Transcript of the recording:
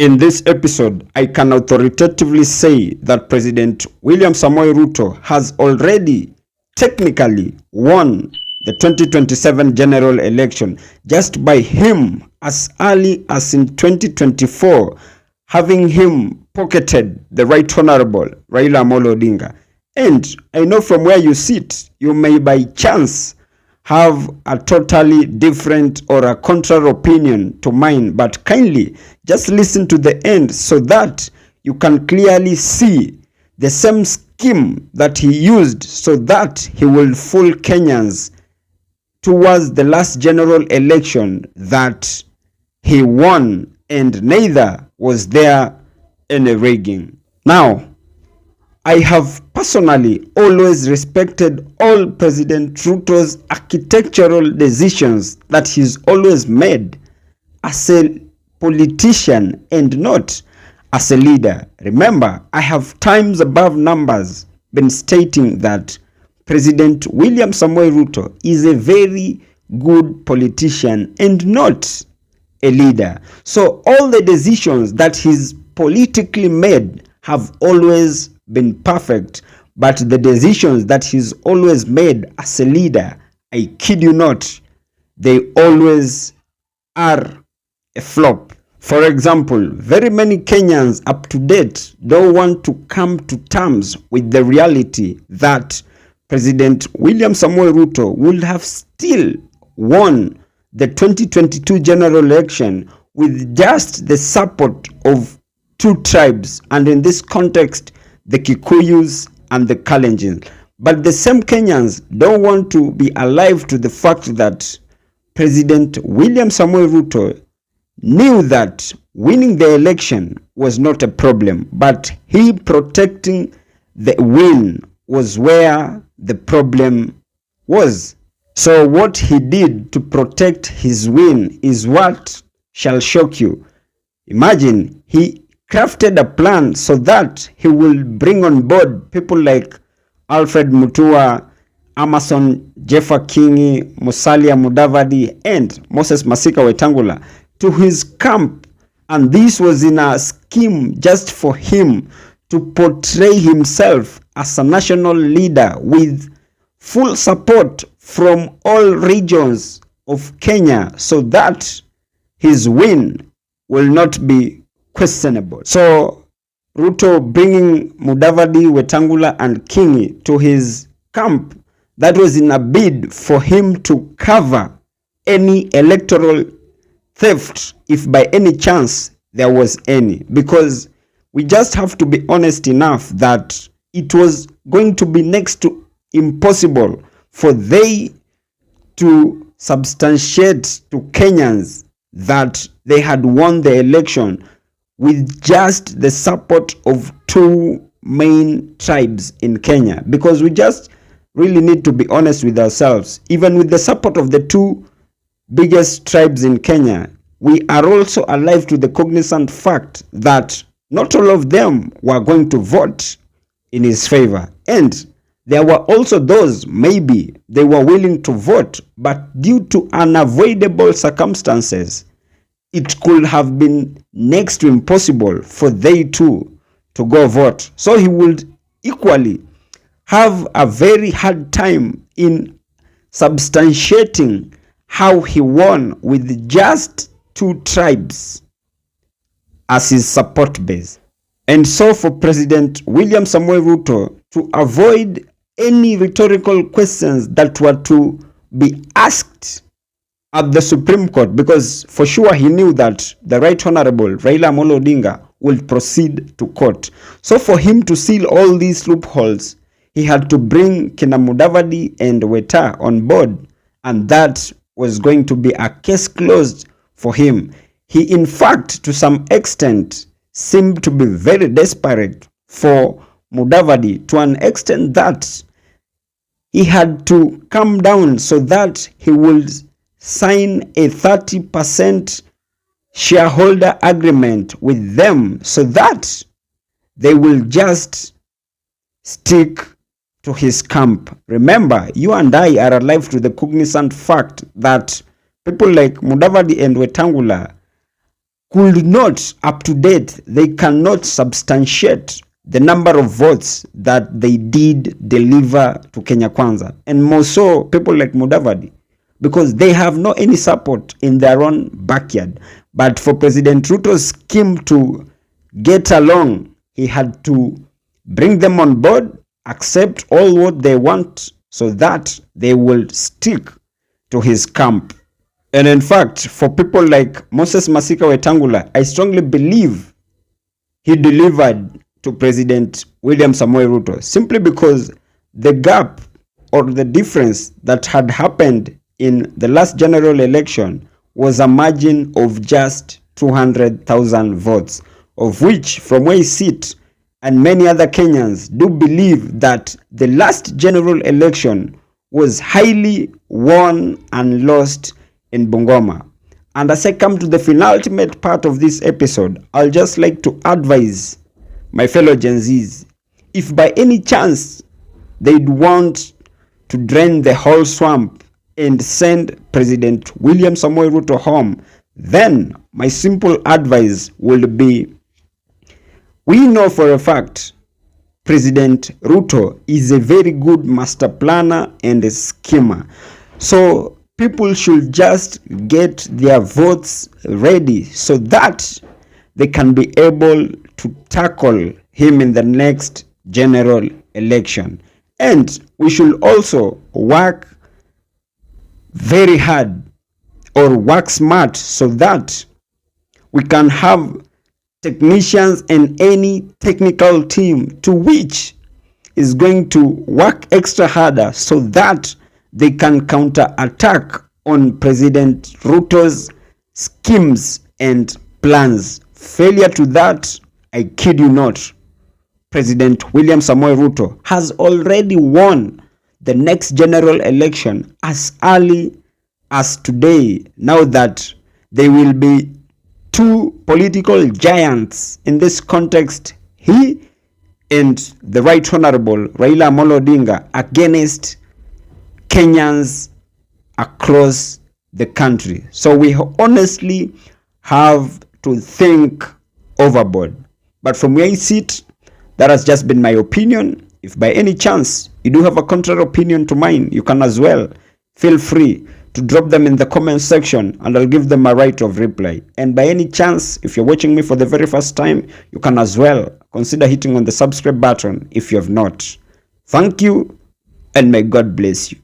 In this episode, I can authoritatively say that President William Samoei Ruto has already technically won the 2027 general election just by him as early as in 2024 having him pocketed the Right Honorable Raila Amolo Odinga. And I know from where you sit, you may by chance have a totally different or a contrary opinion to mine, but kindly just listen to the end so that you can clearly see the same scheme that he used so that he will fool Kenyans towards the last general election that he won, and neither was there any rigging. Now, I have personally always respected all President Ruto's architectural decisions that he's always made as a politician and not as a leader. Remember, I have times above numbers been stating that President William Samoei Ruto is a very good politician and not a leader. So all the decisions that he's politically made have always been perfect, but the decisions that he's always made as a leader, I kid you not, they always are a flop. For example, very many Kenyans up to date don't want to come to terms with the reality that President William Samoei Ruto would have still won the 2022 general election with just the support of two tribes, and in this context, the Kikuyus and the Kalenjins. But the same Kenyans don't want to be alive to the fact that President William Samoei Ruto knew that winning the election was not a problem, but he protecting the win was where the problem was. So what he did to protect his win is what shall shock you. Imagine he crafted a plan so that he will bring on board people like Alfred Mutua, Amason Jeffa Kingi, Musalia Mudavadi, and Moses Masika Wetangula to his camp. And this was in a scheme just for him to portray himself as a national leader with full support from all regions of Kenya so that his win will not be questionable. So Ruto bringing Mudavadi, Wetangula and Kingi to his camp, that was in a bid for him to cover any electoral theft if by any chance there was any, because we just have to be honest enough that it was going to be next to impossible for they to substantiate to Kenyans that they had won the election with just the support of two main tribes in Kenya. Because we just really need to be honest with ourselves. Even with the support of the two biggest tribes in Kenya, we are also alive to the cognizant fact that not all of them were going to vote in his favor. And there were also those, maybe they were willing to vote, but due to unavoidable circumstances, it could have been next to impossible for they too to go vote. So he would equally have a very hard time in substantiating how he won with just two tribes as his support base. And so for President William Samoei Ruto to avoid any rhetorical questions that were to be asked at the Supreme Court, because for sure he knew that the Right Honorable Raila Amolo Odinga will proceed to court. So for him to seal all these loopholes, he had to bring Kina Mudavadi and Weta on board, and that was going to be a case closed for him. He in fact to some extent seemed to be very desperate for Mudavadi, to an extent that he had to come down so that he would sign a 30% shareholder agreement with them so that they will just stick to his camp. Remember, you and I are alive to the cognizant fact that people like Mudavadi and Wetangula could not, up to date, they cannot substantiate the number of votes that they did deliver to Kenya Kwanza, and more so people like Mudavadi, because they have no any support in their own backyard. But for President Ruto's scheme to get along, he had to bring them on board, accept all what they want, so that they will stick to his camp. And in fact, for people like Moses Masika Wetangula, I strongly believe he delivered to President William Samoei Ruto, simply because the gap or the difference that had happened in the last general election was a margin of just 200,000 votes, of which, from where he sit, and many other Kenyans do believe that the last general election was highly won and lost in Bungoma. And as I come to the penultimate part of this episode, I'll just like to advise my fellow Gen Zs, if by any chance they'd want to drain the whole swamp and send President William Samoei Ruto home, then my simple advice will be, we know for a fact President Ruto is a very good master planner and a schemer. So people should just get their votes ready so that they can be able to tackle him in the next general election. And we should also work very hard or work smart so that we can have technicians and any technical team to which is going to work extra harder so that they can counter-attack on President Ruto's schemes and plans. Failure to that, I kid you not, President William Samoei Ruto has already won the next general election as early as today, now that there will be two political giants in this context, he and the Right Honorable Raila Amolo Odinga, against Kenyans across the country. So we honestly have to think overboard. But from where I sit, that has just been my opinion. If by any chance you do have a contrary opinion to mine, you can as well feel free to drop them in the comment section and I'll give them a right of reply. And by any chance, if you're watching me for the very first time, you can as well consider hitting on the subscribe button if you have not. Thank you, and may God bless you.